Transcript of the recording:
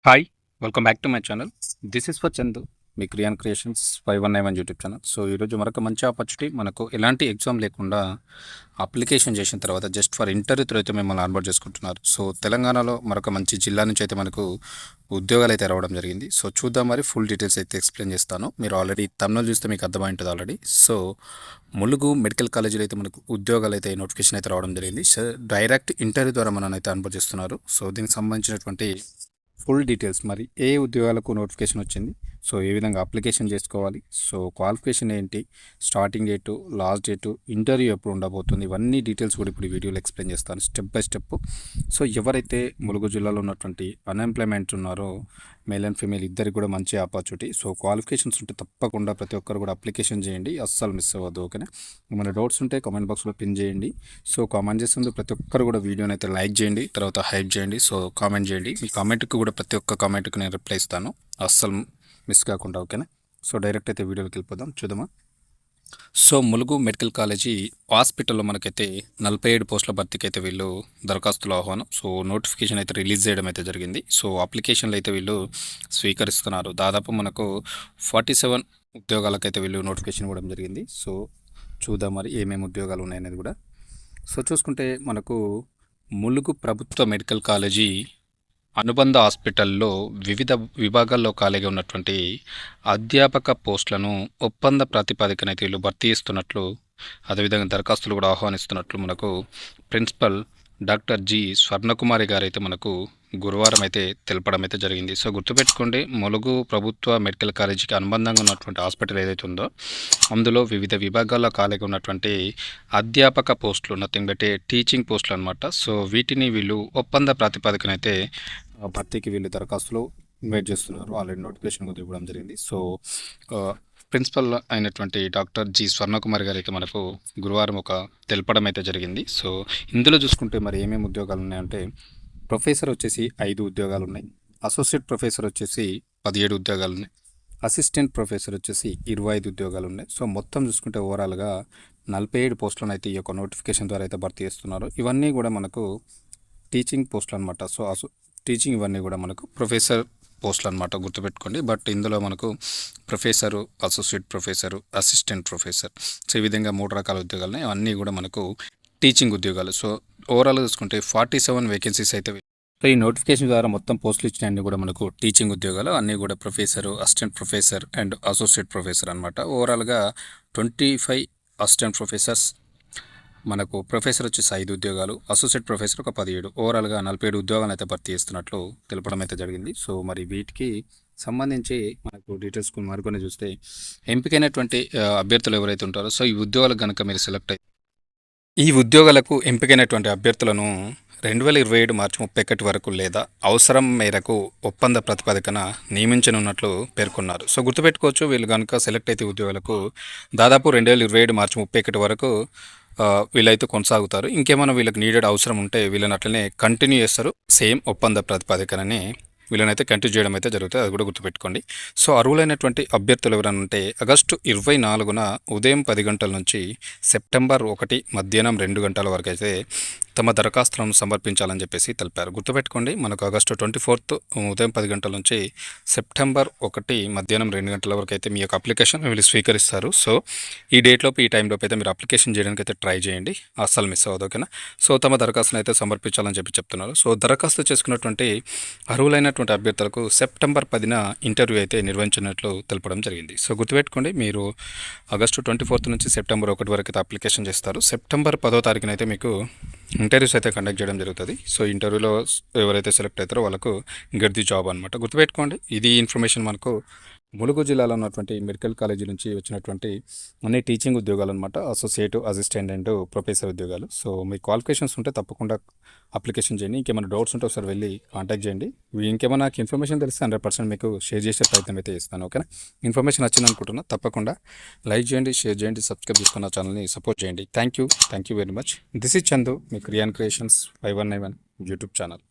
Hi! Welcome back to my channel. This is for Chandu. మీ క్రియాన్ creations 5191 YouTube channel. So, ఈరోజు మరొక మంచి ఆపర్చునిటీ మనకు ఎలాంటి ఎగ్జామ్ లేకుండా అప్లికేషన్ చేసిన తర్వాత జస్ట్ ఫర్ ఇంటర్వ్యూ త్రూ అయితే మిమ్మల్ని ఆన్‌బోర్డ్ చేసుకుంటున్నారు. సో, తెలంగాణలో మరొక మంచి జిల్లా నుంచి అయితే మనకు ఉద్యోగాలు అయితే రావడం జరిగింది. సో, చూద్దాం మరి ఫుల్ డీటెయిల్స్ అయితే ఎక్స్‌ప్లెయిన్ చేస్తాను. మీరు ఆల్రెడీ థంబ్‌నెయిల్ చూస్తే మీకు అర్థమై ఉంటది ఆల్రెడీ. సో, ములుగు మెడికల్ కాలేజీలో అయితే మనకు ఉద్యోగాలు అయితే నోటిఫికేషన్ అయితే రావడం జరిగింది. సో, డైరెక్ట్ ఇంటర్వ్యూ ద్వారా మననైతే ఆన్‌బోర్డ్ చేస్తున్నారు. సో, దీనికి సంబంధించినటువంటి ఫుల్ డీటెయిల్స్ మరి ఏ ఉద్యోగాలకు నోటిఫికేషన్ వచ్చింది, సో ఏ విధంగా అప్లికేషన్ చేసుకోవాలి, సో క్వాలిఫికేషన్ ఏంటి, starting date, last date, interview ఎప్పుడు ఉండబోతుంది, ఇవన్నీ డీటెయిల్స్ కూడా ఇప్పుడు ఈ వీడియోలో ఎక్స్ప్లెయిన్ చేస్తాను స్టెప్ బై స్టెప్. సో ఎవరైతే ములుగు జిల్లాలో ఉన్నటువంటి అన్ఎంప్లాయ్మెంట్ ఉన్నారో మేల్ అండ్ ఫీమేల్ ఇద్దరికి కూడా మంచి ఆపర్చునిటీ. సో క్వాలిఫికేషన్స్ ఉంటే తప్పకుండా ప్రతి ఒక్కరు కూడా అప్లికేషన్ చేయండి, అస్సలు మిస్ అవ్వద్దు. ఓకేనా, ఏమైనా డౌట్స్ ఉంటే కామెంట్ బాక్స్లో పిన్ చేయండి. సో కామెంట్ చేస్తుంది ప్రతి ఒక్కరు కూడా వీడియోని అయితే లైక్ చేయండి, తర్వాత హైప్ చేయండి. సో కామెంట్ చేయండి, మీ కామెంట్కి కూడా ప్రతి ఒక్క కామెంట్కి నేను రిప్లై ఇస్తాను, అస్సలు మిస్ కాకుండా. ఓకేనా, సో డైరెక్ట్ అయితే వీడియోకి వెళ్ళిపోదాం, చూద్దామా. సో ములుగు మెడికల్ కాలేజీ హాస్పిటల్లో మనకైతే 47 పోస్టుల భర్తీకి అయితే వీళ్ళు దరఖాస్తులు ఆహ్వానం. సో నోటిఫికేషన్ అయితే రిలీజ్ చేయడం అయితే జరిగింది. సో అప్లికేషన్లు అయితే వీళ్ళు స్వీకరిస్తున్నారు. దాదాపు మనకు 47 ఉద్యోగాలకైతే వీళ్ళు నోటిఫికేషన్ ఇవ్వడం జరిగింది. సో చూద్దాం మరి ఏమేమి ఉద్యోగాలు ఉన్నాయనేది కూడా. సో చూసుకుంటే మనకు ములుగు ప్రభుత్వ మెడికల్ కాలేజీ అనుబంధ హాస్పిటల్లో వివిధ విభాగాల్లో ఖాళీగా ఉన్నటువంటి అధ్యాపక పోస్టులను ఒప్పంద ప్రాతిపదికన వీళ్ళు భర్తీ చేస్తున్నట్లు, అదేవిధంగా దరఖాస్తులు కూడా ఆహ్వానిస్తున్నట్లు మనకు ప్రిన్సిపల్ డాక్టర్ జి స్వర్ణకుమారి గారు అయితే మనకు గురువారం అయితే తెలపడం అయితే జరిగింది. సో గుర్తుపెట్టుకోండి, ములుగు ప్రభుత్వ మెడికల్ కాలేజీకి అనుబంధంగా ఉన్నటువంటి హాస్పిటల్ ఏదైతే ఉందో అందులో వివిధ విభాగాల్లో ఖాళీగా ఉన్నటువంటి అధ్యాపక పోస్టులు, నథింగ్ బట్ టీచింగ్ పోస్టులు అనమాట. సో వీటిని వీళ్ళు ఒప్పంద ప్రాతిపదికన అయితే భర్తీకి వీళ్ళు దరఖాస్తులు ఇన్వైట్ చేస్తున్నారు. ఆల్రెడీ నోటిఫికేషన్ కూడా ఇవ్వడం జరిగింది. సో ప్రిన్సిపల్ అయినటువంటి డాక్టర్ జి స్వర్ణకుమార్ గారు అయితే మనకు గురువారం ఒక తెలపడం అయితే జరిగింది. సో ఇందులో చూసుకుంటే మరి ఏమేమి ఉద్యోగాలు ఉన్నాయంటే, ప్రొఫెసర్ వచ్చేసి 5 ఉద్యోగాలు ఉన్నాయి, అసోసియేట్ ప్రొఫెసర్ వచ్చేసి 17 ఉద్యోగాలు ఉన్నాయి, అసిస్టెంట్ ప్రొఫెసర్ వచ్చేసి 25 ఉద్యోగాలు ఉన్నాయి. సో మొత్తం చూసుకుంటే ఓవరాల్గా 47 పోస్టులను అయితే ఈ యొక్క నోటిఫికేషన్ ద్వారా అయితే భర్తీ చేస్తున్నారు. ఇవన్నీ కూడా మనకు టీచింగ్ పోస్టులు అనమాట. సో టీచింగ్ ఇవన్నీ కూడా మనకు ప్రొఫెసర్ పోస్టులు అనమాట, గుర్తుపెట్టుకోండి. బట్ ఇందులో మనకు professor, associate professor, assistant professor, so ఈ విధంగా 3 రకాల ఉద్యోగాలు ఉన్నాయి. అవన్నీ కూడా మనకు టీచింగ్ ఉద్యోగాలు. సో ఓవరాల్గా చూసుకుంటే 47 వేకెన్సీస్ అయితే. సో ఈ నోటిఫికేషన్ ద్వారా మొత్తం పోస్టులు ఇచ్చిన అన్ని కూడా మనకు టీచింగ్ ఉద్యోగాలు, అన్నీ కూడా professor, assistant professor and associate professor అనమాట. ఓవరాల్గా 25 అసిస్టెంట్ ప్రొఫెసర్స్, మనకు ప్రొఫెసర్ వచ్చేసి 5 ఉద్యోగాలు, అసోసియేట్ ప్రొఫెసర్ ఒక 17, ఓవరాల్గా 47 ఉద్యోగాలు అయితే భర్తీ చేస్తున్నట్లు తెలపడం అయితే జరిగింది. సో మరి వీటికి సంబంధించి మనకు డీటెయిల్స్ మరికొన్ని చూస్తే, ఎంపికైనటువంటి అభ్యర్థులు ఎవరైతే ఉంటారో, సో ఈ ఉద్యోగాలకు కనుక మీరు సెలెక్ట్ అయితే ఈ ఉద్యోగాలకు ఎంపికైనటువంటి అభ్యర్థులను 2027 మార్చి 31 వరకు లేదా అవసరం మేరకు ఒప్పంద ప్రతిపాదికన నియమించనున్నట్లు పేర్కొన్నారు. సో గుర్తుపెట్టుకోవచ్చు, వీళ్ళు కనుక సెలెక్ట్ అయితే ఉద్యోగాలకు దాదాపు 2027 మార్చి 31 వరకు వీళ్ళైతే కొనసాగుతారు. ఇంకేమైనా వీళ్ళకి నీడెడ్ అవసరం ఉంటే వీళ్ళని అట్లనే కంటిన్యూ చేస్తారు, సేమ్ ఒప్పంద ప్రతిపాదికనని వీళ్ళనైతే కంటిన్యూ చేయడం అయితే జరుగుతుంది, అది కూడా గుర్తుపెట్టుకోండి. సో అర్హులైనటువంటి అభ్యర్థులు ఎవరైనా ఉంటే ఆగస్టు 24న ఉదయం 10 గంటల నుంచి సెప్టెంబర్ 1 మధ్యాహ్నం 2 గంటల వరకు అయితే తమ దరఖాస్తులను సమర్పించాలని చెప్పేసి తెలిపారు. గుర్తుపెట్టుకోండి, మనకు ఆగస్టు 24 ఉదయం 10 గంటల నుంచి సెప్టెంబర్ 1 మధ్యాహ్నం 2 గంటల వరకు అయితే మీ యొక్క అప్లికేషన్ వీళ్ళు స్వీకరిస్తారు. సో ఈ డేట్లోపు, ఈ టైంలోపు అయితే మీరు అప్లికేషన్ చేయడానికి అయితే ట్రై చేయండి, అస్సలు మిస్ అవ్వదు. ఓకేనా, సో తమ దరఖాస్తును అయితే సమర్పించాలని చెప్పి చెప్తున్నారు. సో దరఖాస్తు చేసుకున్నటువంటి అర్హులైనటువంటి అభ్యర్థులకు సెప్టెంబర్ 10న ఇంటర్వ్యూ అయితే నిర్వహించినట్లు తెలపడం జరిగింది. సో గుర్తుపెట్టుకోండి, మీరు ఆగస్టు 24 నుంచి సెప్టెంబర్ 1 వరకు అయితే అప్లికేషన్ చేస్తారు. సెప్టెంబర్ 10వ తారీఖున అయితే మీకు ఇంటర్వ్యూస్ అయితే కండక్ట్ చేయడం జరుగుతుంది. సో ఇంటర్వ్యూలో ఎవరైతే సెలెక్ట్ అవుతారో వాళ్ళకు గెట్ ది జాబ్ అనమాట. గుర్తుపెట్టుకోండి, ఇది ఇన్ఫర్మేషన్ మనకు ములుగు జిల్లాలో ఉన్నటువంటి మెడికల్ కాలేజీ నుంచి వచ్చినటువంటి అన్ని టీచింగ్ ఉద్యోగాలు అనమాట, అసోసియేట్, అసిస్టెంట్ అండ్ ప్రొఫెసర్ ఉద్యోగాలు. సో మీ క్వాలిఫికేషన్స్ ఉంటే తప్పకుండా అప్లికేషన్ చేయండి. ఇంకేమైనా డౌట్స్ ఉంటే ఒకసారి వెళ్ళి కాంటాక్ట్ చేయండి. ఇంకేమైనా నాకు ఇన్ఫర్మేషన్ తెలిస్తే 100% మీకు షేర్ చేసే ప్రయత్నం అయితే చేస్తాను. ఓకేనా, ఇన్ఫర్మేషన్ వచ్చింది అనుకుంటున్నా, తప్పకుండా లైక్ చేయండి, షేర్ చేయండి, సబ్స్క్రైబ్ చేసుకున్న ఛానల్ని సపోర్ట్ చేయండి. Thank you very much. This is Chandu, మీ క్రియాన్ క్రియేషన్స్ 5191 యూట్యూబ్ ఛానల్.